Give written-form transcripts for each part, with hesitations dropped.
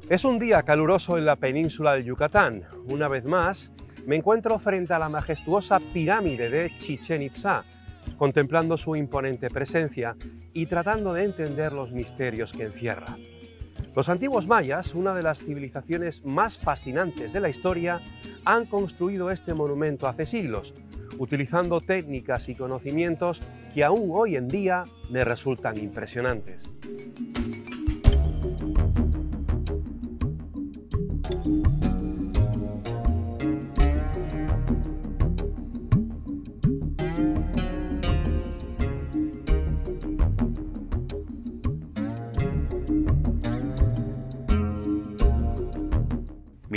Es un día caluroso en la península de Yucatán. Una vez más, me encuentro frente a la majestuosa pirámide de Chichén Itzá, contemplando su imponente presencia y tratando de entender los misterios que encierra. Los antiguos mayas, una de las civilizaciones más fascinantes de la historia, han construido este monumento hace siglos, utilizando técnicas y conocimientos que aún hoy en día me resultan impresionantes.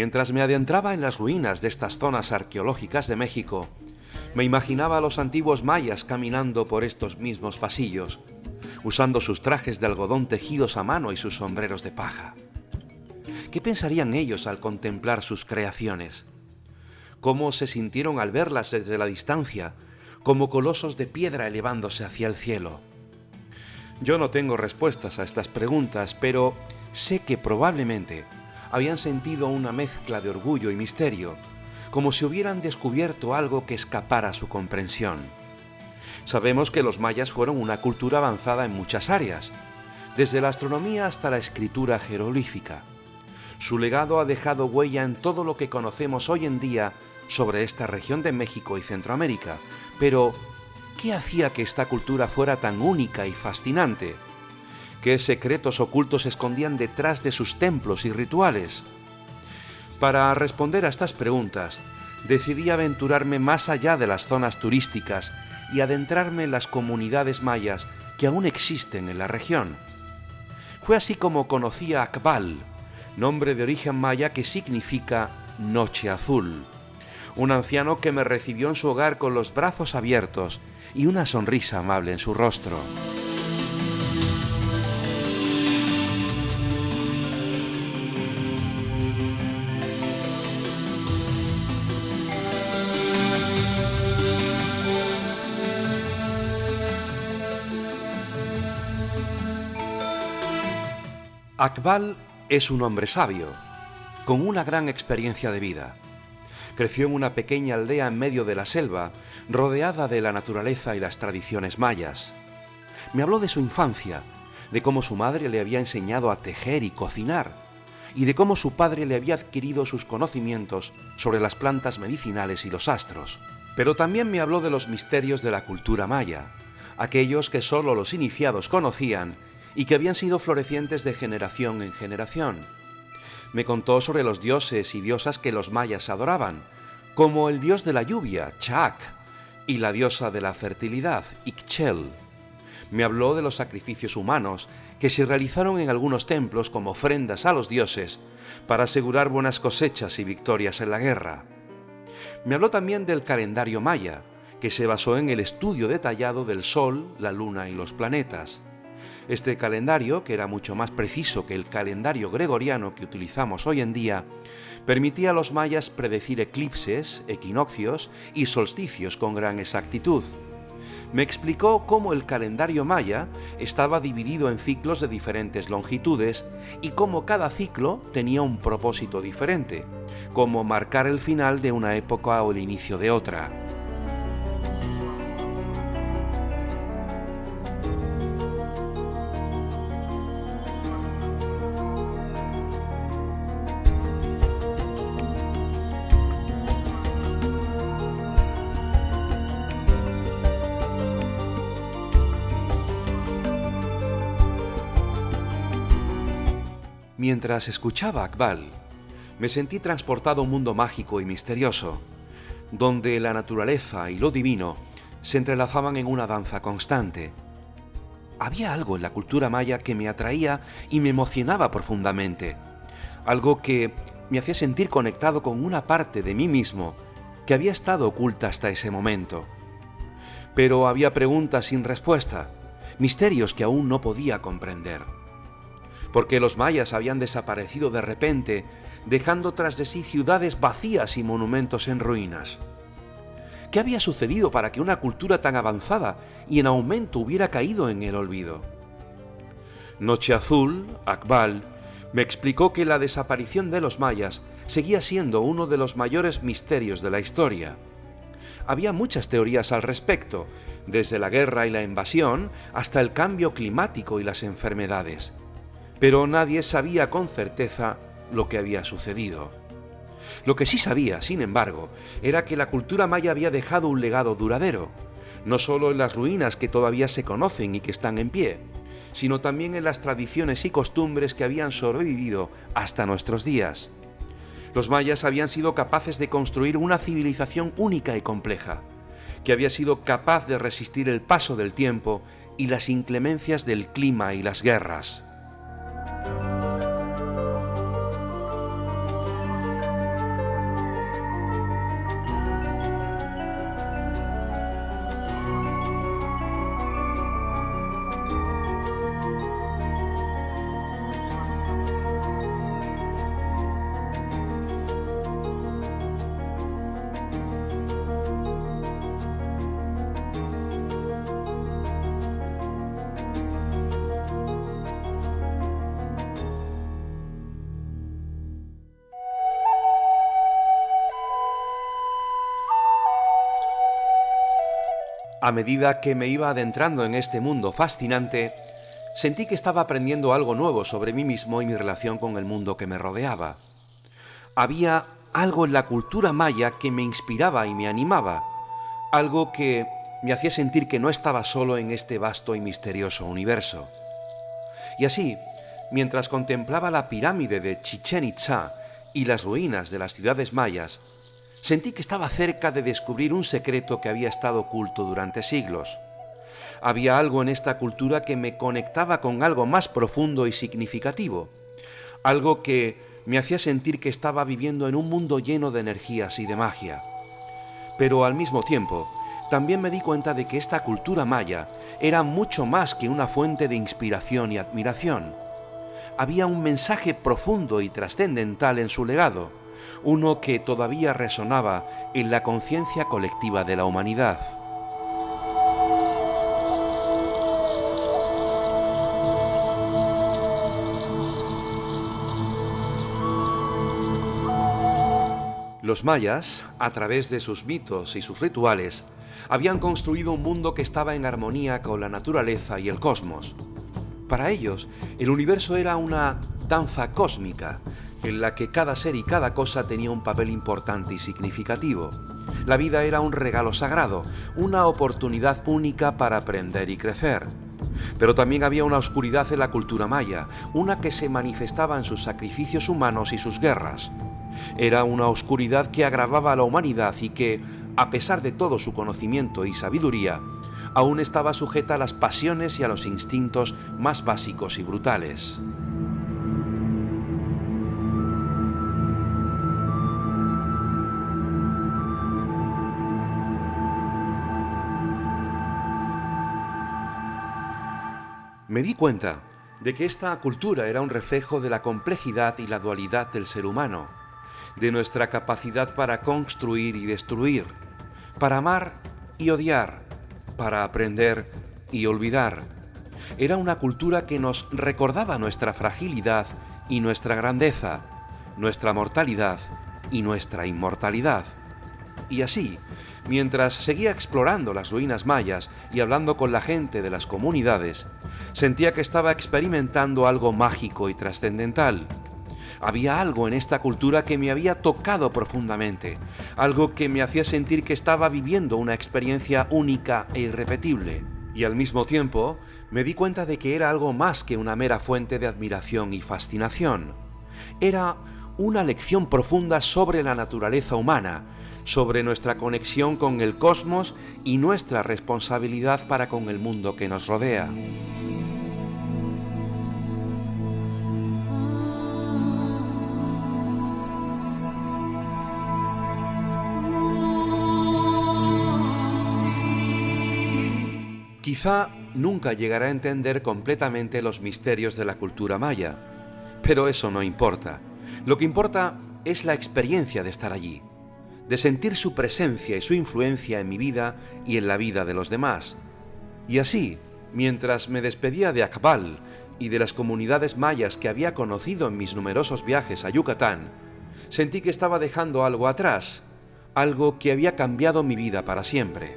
Mientras me adentraba en las ruinas de estas zonas arqueológicas de México, me imaginaba a los antiguos mayas caminando por estos mismos pasillos, usando sus trajes de algodón tejidos a mano y sus sombreros de paja. ¿Qué pensarían ellos al contemplar sus creaciones? ¿Cómo se sintieron al verlas desde la distancia, como colosos de piedra elevándose hacia el cielo? Yo no tengo respuestas a estas preguntas, pero sé que probablemente habían sentido una mezcla de orgullo y misterio, como si hubieran descubierto algo que escapara a su comprensión. Sabemos que los mayas fueron una cultura avanzada en muchas áreas, desde la astronomía hasta la escritura jeroglífica. Su legado ha dejado huella en todo lo que conocemos hoy en día sobre esta región de México y Centroamérica, pero ¿qué hacía que esta cultura fuera tan única y fascinante? ¿Qué secretos ocultos se escondían detrás de sus templos y rituales? Para responder a estas preguntas, decidí aventurarme más allá de las zonas turísticas y adentrarme en las comunidades mayas que aún existen en la región. Fue así como conocí a Akbal, nombre de origen maya que significa Noche Azul, un anciano que me recibió en su hogar con los brazos abiertos y una sonrisa amable en su rostro. Akbal es un hombre sabio, con una gran experiencia de vida. Creció en una pequeña aldea en medio de la selva, rodeada de la naturaleza y las tradiciones mayas. Me habló de su infancia, de cómo su madre le había enseñado a tejer y cocinar, y de cómo su padre le había adquirido sus conocimientos sobre las plantas medicinales y los astros. Pero también me habló de los misterios de la cultura maya, aquellos que solo los iniciados conocían y que habían sido florecientes de generación en generación. Me contó sobre los dioses y diosas que los mayas adoraban, como el dios de la lluvia, Chac, y la diosa de la fertilidad, Ixchel. Me habló de los sacrificios humanos que se realizaron en algunos templos como ofrendas a los dioses para asegurar buenas cosechas y victorias en la guerra. Me habló también del calendario maya, que se basó en el estudio detallado del sol, la luna y los planetas. Este calendario, que era mucho más preciso que el calendario gregoriano que utilizamos hoy en día, permitía a los mayas predecir eclipses, equinoccios y solsticios con gran exactitud. Me explicó cómo el calendario maya estaba dividido en ciclos de diferentes longitudes y cómo cada ciclo tenía un propósito diferente, como marcar el final de una época o el inicio de otra. Mientras escuchaba a Akbal, me sentí transportado a un mundo mágico y misterioso, donde la naturaleza y lo divino se entrelazaban en una danza constante. Había algo en la cultura maya que me atraía y me emocionaba profundamente, algo que me hacía sentir conectado con una parte de mí mismo que había estado oculta hasta ese momento. Pero había preguntas sin respuesta, misterios que aún no podía comprender. ¿Por qué los mayas habían desaparecido de repente, dejando tras de sí ciudades vacías y monumentos en ruinas? ¿Qué había sucedido para que una cultura tan avanzada y en aumento hubiera caído en el olvido? Noche Azul, Akbal, Me explicó que la desaparición de los mayas seguía siendo uno de los mayores misterios de la historia. Había muchas teorías al respecto, desde la guerra y la invasión hasta el cambio climático y las enfermedades. Pero nadie sabía con certeza lo que había sucedido. Lo que sí sabía, sin embargo, era que la cultura maya había dejado un legado duradero, no solo en las ruinas que todavía se conocen y que están en pie, sino también en las tradiciones y costumbres que habían sobrevivido hasta nuestros días. Los mayas habían sido capaces de construir una civilización única y compleja, que había sido capaz de resistir el paso del tiempo y las inclemencias del clima y las guerras. A medida que me iba adentrando en este mundo fascinante, sentí que estaba aprendiendo algo nuevo sobre mí mismo y mi relación con el mundo que me rodeaba. Había algo en la cultura maya que me inspiraba y me animaba, algo que me hacía sentir que no estaba solo en este vasto y misterioso universo. Y así, mientras contemplaba la pirámide de Chichén Itzá y las ruinas de las ciudades mayas, sentí que estaba cerca de descubrir un secreto que había estado oculto durante siglos. Había algo en esta cultura que me conectaba con algo más profundo y significativo, algo que me hacía sentir que estaba viviendo en un mundo lleno de energías y de magia. Pero al mismo tiempo, también me di cuenta de que esta cultura maya era mucho más que una fuente de inspiración y admiración. Había un mensaje profundo y trascendental en su legado, uno que todavía resonaba en la conciencia colectiva de la humanidad. Los mayas, a través de sus mitos y sus rituales, habían construido un mundo que estaba en armonía con la naturaleza y el cosmos. Para ellos, el universo era una danza cósmica, en la que cada ser y cada cosa tenía un papel importante y significativo. La vida era un regalo sagrado, una oportunidad única para aprender y crecer. Pero también había una oscuridad en la cultura maya, una que se manifestaba en sus sacrificios humanos y sus guerras. Era una oscuridad que agravaba a la humanidad y que, a pesar de todo su conocimiento y sabiduría, aún estaba sujeta a las pasiones y a los instintos más básicos y brutales. Me di cuenta de que esta cultura era un reflejo de la complejidad y la dualidad del ser humano, de nuestra capacidad para construir y destruir, para amar y odiar, para aprender y olvidar. Era una cultura que nos recordaba nuestra fragilidad y nuestra grandeza, nuestra mortalidad y nuestra inmortalidad. Y así, mientras seguía explorando las ruinas mayas y hablando con la gente de las comunidades, sentía que estaba experimentando algo mágico y trascendental. Había algo en esta cultura que me había tocado profundamente, algo que me hacía sentir que estaba viviendo una experiencia única e irrepetible. Y al mismo tiempo, me di cuenta de que era algo más que una mera fuente de admiración y fascinación. Era una lección profunda sobre la naturaleza humana, sobre nuestra conexión con el cosmos y nuestra responsabilidad para con el mundo que nos rodea. Quizá nunca llegará a entender completamente los misterios de la cultura maya, pero eso no importa. Lo que importa es la experiencia de estar allí, de sentir su presencia y su influencia en mi vida y en la vida de los demás. Y así, mientras me despedía de Akbal y de las comunidades mayas que había conocido en mis numerosos viajes a Yucatán, sentí que estaba dejando algo atrás, algo que había cambiado mi vida para siempre.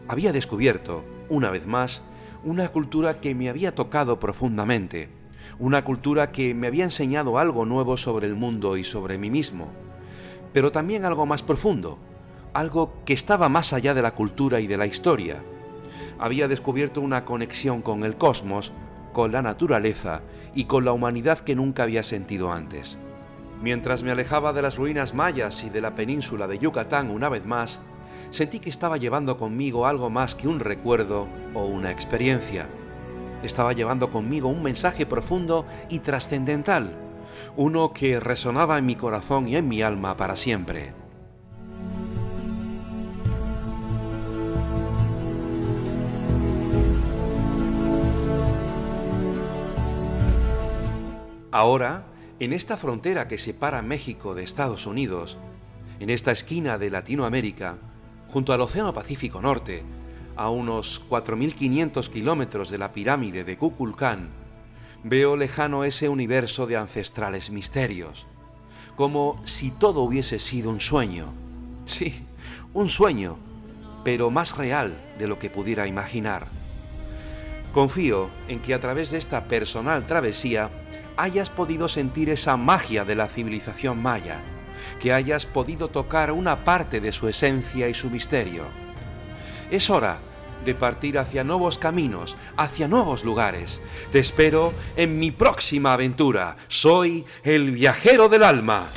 Había descubierto, una vez más, una cultura que me había tocado profundamente, una cultura que me había enseñado algo nuevo sobre el mundo y sobre mí mismo, pero también algo más profundo, algo que estaba más allá de la cultura y de la historia. Había descubierto una conexión con el cosmos, con la naturaleza y con la humanidad que nunca había sentido antes. Mientras me alejaba de las ruinas mayas y de la península de Yucatán una vez más, sentí que estaba llevando conmigo algo más que un recuerdo o una experiencia. Estaba llevando conmigo un mensaje profundo y trascendental, uno que resonaba en mi corazón y en mi alma para siempre. Ahora, en esta frontera que separa México de Estados Unidos, en esta esquina de Latinoamérica, junto al Océano Pacífico Norte, a unos 4.500 kilómetros de la pirámide de Kukulcán, veo lejano ese universo de ancestrales misterios, como si todo hubiese sido un sueño. Sí, un sueño, pero más real de lo que pudiera imaginar. Confío en que a través de esta personal travesía hayas podido sentir esa magia de la civilización maya, que hayas podido tocar una parte de su esencia y su misterio. Es hora de partir hacia nuevos caminos, hacia nuevos lugares. Te espero en mi próxima aventura. Soy el viajero del alma.